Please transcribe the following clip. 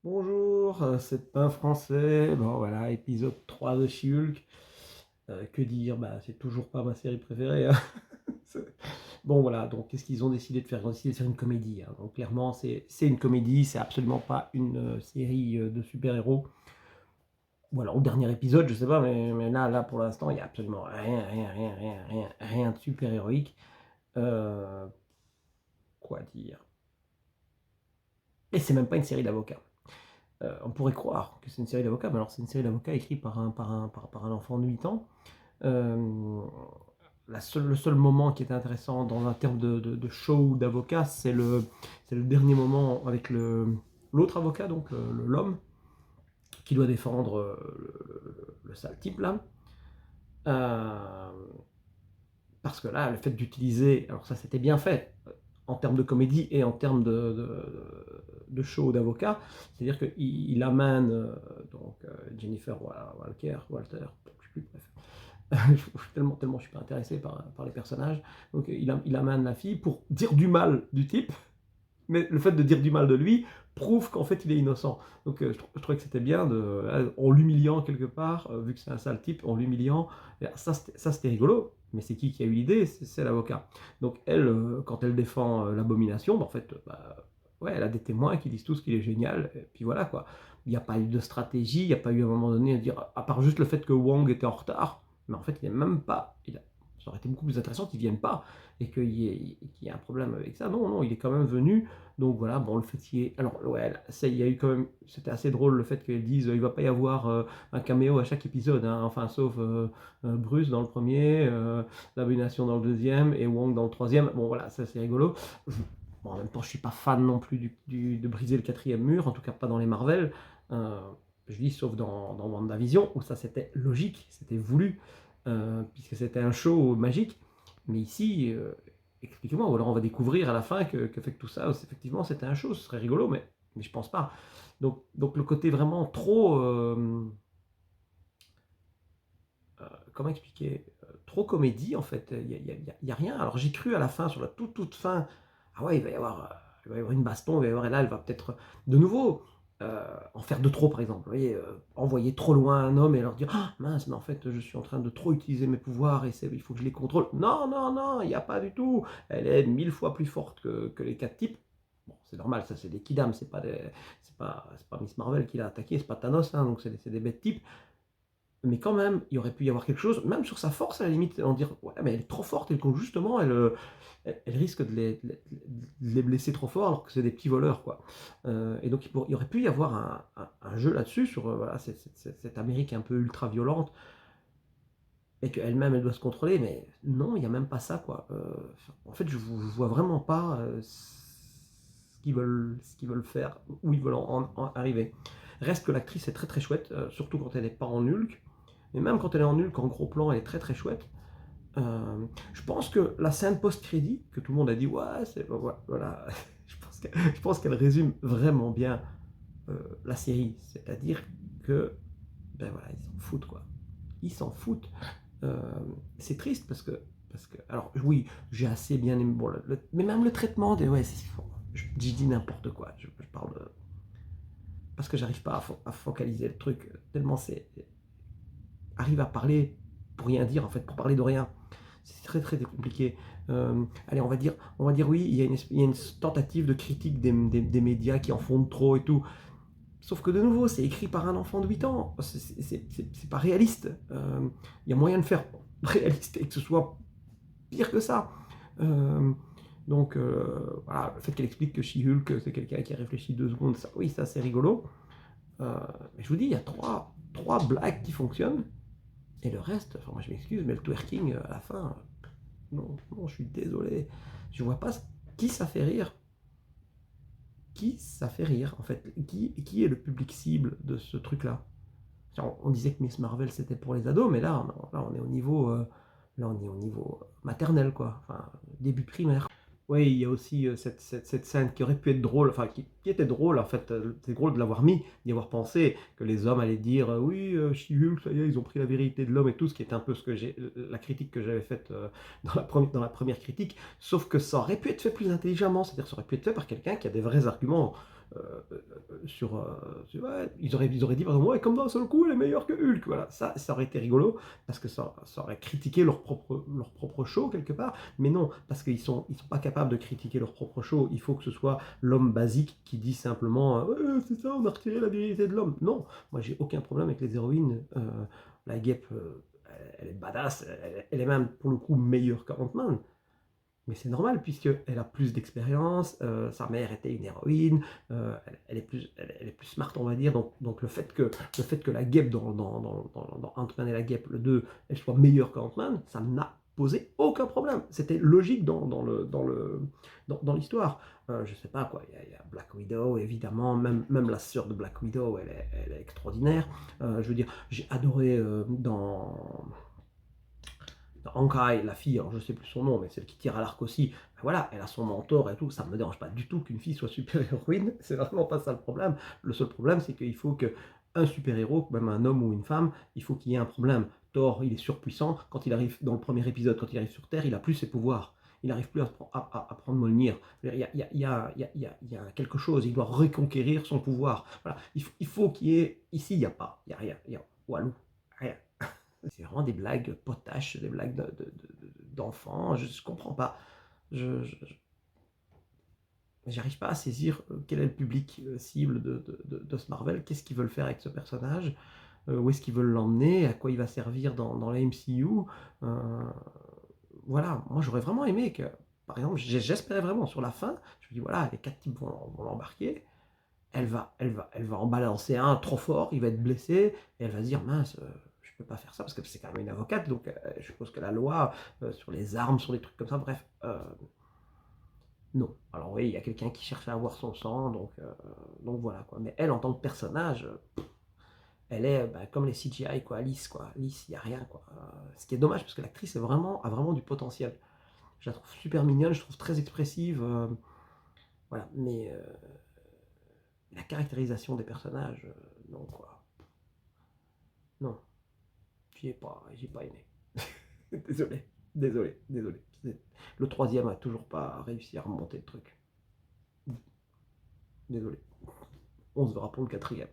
Bonjour, c'est Pain Français. Bon voilà, épisode 3 de She-Hulk. Que dire? Bah, c'est toujours pas ma série préférée, hein. C'est- Bon voilà, donc qu'est-ce qu'ils ont décidé de faire? Ils ont décidé de faire une comédie, hein. Donc clairement, c'est une comédie, c'est absolument pas une série de super-héros. Ou alors au dernier épisode, je sais pas, mais là pour l'instant, il y a absolument rien de super-héroïque. Euh, quoi dire? Et c'est même pas une série d'avocats. On pourrait croire que c'est une série d'avocats, mais alors c'est une série d'avocats écrite par un enfant de 8 ans. Euh, le seul moment qui est intéressant dans un terme de show d'avocat, c'est le dernier moment avec l'autre avocat, donc l'homme, qui doit défendre le sale type là. Euh, Parce que là, le fait d'utiliser, alors ça c'était bien fait en termes de comédie et en termes de show d'avocat, c'est-à-dire qu'il amène Jennifer Walter, je sais plus, bref. Tellement je suis pas intéressé par les personnages. Donc il amène la fille pour dire du mal du type, mais le fait de dire du mal de lui prouve qu'en fait il est innocent. Donc je trouvais que c'était bien, en l'humiliant quelque part, vu que c'est un sale type, en l'humiliant. Ça c'était rigolo, mais c'est qui a eu l'idée? C'est l'avocat. Donc elle, quand elle défend l'abomination, bah, en fait, ouais, elle a des témoins qui disent tous qu'il est génial, et puis voilà quoi. Il n'y a pas eu de stratégie, il n'y a pas eu à un moment donné à dire, à part juste le fait que Wong était en retard, mais en fait il n'est même pas. Ça aurait été beaucoup plus intéressant qu'il ne vienne pas et qu'il y ait un problème avec ça. Non, non, il est quand même venu. Donc voilà, bon, le fait qu'il y ait... Alors, ouais, ça, il y a eu quand même... C'était assez drôle le fait qu'ils disent il va pas y avoir un caméo à chaque épisode, hein, enfin, sauf Bruce dans le premier, l'Abomination dans le deuxième et Wong dans le troisième. Bon, voilà, ça c'est rigolo. Bon, en même temps, je suis pas fan non plus de briser le quatrième mur, en tout cas pas dans les Marvel. Euh, je dis, sauf dans WandaVision, où ça c'était logique, c'était voulu, puisque c'était un show magique. Mais ici, expliquez-moi, ou alors on va découvrir à la fin que fait que tout ça, effectivement, c'était un show, ce serait rigolo, mais je pense pas. Donc le côté vraiment trop, comment expliquer, trop comédie en fait, il y a rien. Alors j'ai cru à la fin, sur la toute fin, ah ouais, il va y avoir une baston, il va y avoir, et là elle va peut-être de nouveau en faire de trop par exemple. Vous voyez, envoyer trop loin un homme et leur dire ah, mince, mais en fait je suis en train de trop utiliser mes pouvoirs et il faut que je les contrôle. Non, non, non, il n'y a pas du tout. Elle est 1000 fois plus forte que les quatre types. Bon, c'est normal, ça c'est des kidams, c'est pas Miss Marvel qui l'a attaqué, c'est pas Thanos, hein, donc c'est des bêtes types. Mais quand même, il aurait pu y avoir quelque chose, même sur sa force à la limite, en dire ouais, mais elle est trop forte et donc justement, elle risque de les blesser trop fort alors que c'est des petits voleurs, quoi. Et donc il aurait pu y avoir un jeu là-dessus, sur voilà, cette Amérique un peu ultra violente, et qu'elle-même elle doit se contrôler, mais non, il n'y a même pas ça, quoi. En fait, je vois vraiment pas ce qu'ils veulent faire, où ils veulent en arriver. Reste que l'actrice est très très chouette, surtout quand elle n'est pas en Hulk. Mais même quand elle est en Hulk, en gros plan, elle est très très chouette. Je pense que la scène post-crédit, que tout le monde a dit, ouais, c'est. Voilà, je pense qu'elle résume vraiment bien la série. C'est-à-dire que, ben voilà, ils s'en foutent, quoi. Ils s'en foutent. Euh, c'est triste alors oui, j'ai assez bien aimé, bon, mais même le traitement des, ouais, je dis n'importe quoi, je parle de, parce que j'arrive pas à focaliser le truc, tellement c'est, arrive à parler pour rien dire en fait, pour parler de rien. C'est très très compliqué. Allez, on va dire oui, il y a une tentative de critique des médias qui en font trop et tout. Sauf que de nouveau, c'est écrit par un enfant de 8 ans. C'est pas réaliste. Il y a moyen de faire réaliste et que ce soit pire que ça. Euh, donc voilà, le fait qu'elle explique que She-Hulk, c'est quelqu'un qui a réfléchi 2 secondes, ça, oui, ça c'est rigolo. Mais je vous dis, il y a trois blagues qui fonctionnent. Et le reste, enfin moi je m'excuse, mais le twerking à la fin, non, non, je suis désolé. Je vois pas qui ça fait rire. Qui ça fait rire en fait? Qui est le public cible de ce truc-là? On disait que Miss Marvel c'était pour les ados, mais là on est au niveau, là on est au niveau maternel quoi, enfin début primaire. Oui, il y a aussi cette scène qui aurait pu être drôle, enfin qui était drôle en fait, c'est drôle de l'avoir mis, d'y avoir pensé, que les hommes allaient dire oui, She-Hulk, ça y est, ils ont pris la vérité de l'homme et tout, ce qui est un peu la critique que j'avais faite dans la première critique, sauf que ça aurait pu être fait plus intelligemment, c'est-à-dire ça aurait pu être fait par quelqu'un qui a des vrais arguments. ouais, ils auraient dit par exemple: «Ouais, comme d'un seul coup, elle est meilleure que Hulk», voilà, ça aurait été rigolo parce que ça aurait critiqué leur propre show quelque part, mais non, parce qu'ils sont pas capables de critiquer leur propre show. Il faut que ce soit l'homme basique qui dit simplement: «Ouais, c'est ça, on a retiré la virilité de l'homme». Non, moi j'ai aucun problème avec les héroïnes, la guêpe, elle est badass, elle est même pour le coup meilleure qu'Ant-Man. Mais c'est normal puisqu'elle a plus d'expérience, sa mère était une héroïne, elle est plus smart on va dire, donc le fait que la guêpe dans Ant-Man et la guêpe, le 2, elle soit meilleure qu'Ant-Man, ça n'a posé aucun problème. C'était logique dans l'histoire. Je sais pas quoi, il y a Black Widow évidemment, même la sœur de Black Widow, elle est extraordinaire. Je veux dire, j'ai adoré dans Honkai, la fille, alors je sais plus son nom, mais celle qui tire à l'arc aussi, ben voilà, elle a son mentor et tout, ça me dérange pas du tout qu'une fille soit super-héroïne, c'est vraiment pas ça le problème. Le seul problème, c'est qu'il faut qu'un super-héros, même un homme ou une femme, il faut qu'il y ait un problème. Thor, il est surpuissant, quand il arrive dans le premier épisode, quand il arrive sur Terre, il a plus ses pouvoirs. Il n'arrive plus à prendre Mjolnir. Il y a quelque chose, il doit reconquérir son pouvoir. Voilà. Il faut qu'il y ait. Ici, il n'y a pas. Il n'y a rien. Il y a Walou. Rien. C'est vraiment des blagues potaches, des blagues d'enfants. Je ne comprends pas. Je j'arrive pas à saisir quel est le public cible de ce Marvel. Qu'est-ce qu'ils veulent faire avec ce personnage, où est-ce qu'ils veulent l'emmener, à quoi il va servir dans la MCU. euh, voilà, moi j'aurais vraiment aimé que, par exemple, j'espérais vraiment sur la fin, je me dis voilà, les 4 types vont l'embarquer, elle va en balancer un trop fort, il va être blessé, et elle va se dire mince, je peux pas faire ça parce que c'est quand même une avocate, donc je suppose que la loi sur les armes, sur des trucs comme ça, bref, non. Alors oui, il y a quelqu'un qui cherche à avoir son sang, donc voilà quoi. Mais elle, en tant que personnage, elle est bah, comme les CGI quoi, lisse quoi, lisse, il y a rien quoi. Ce qui est dommage parce que l'actrice a vraiment du potentiel. Je la trouve super mignonne, je trouve très expressive, voilà. Mais la caractérisation des personnages, non quoi. Non, j'ai pas aimé. Désolé, désolé, désolé. Le troisième a toujours pas réussi à remonter le truc. Désolé. On se verra pour le quatrième.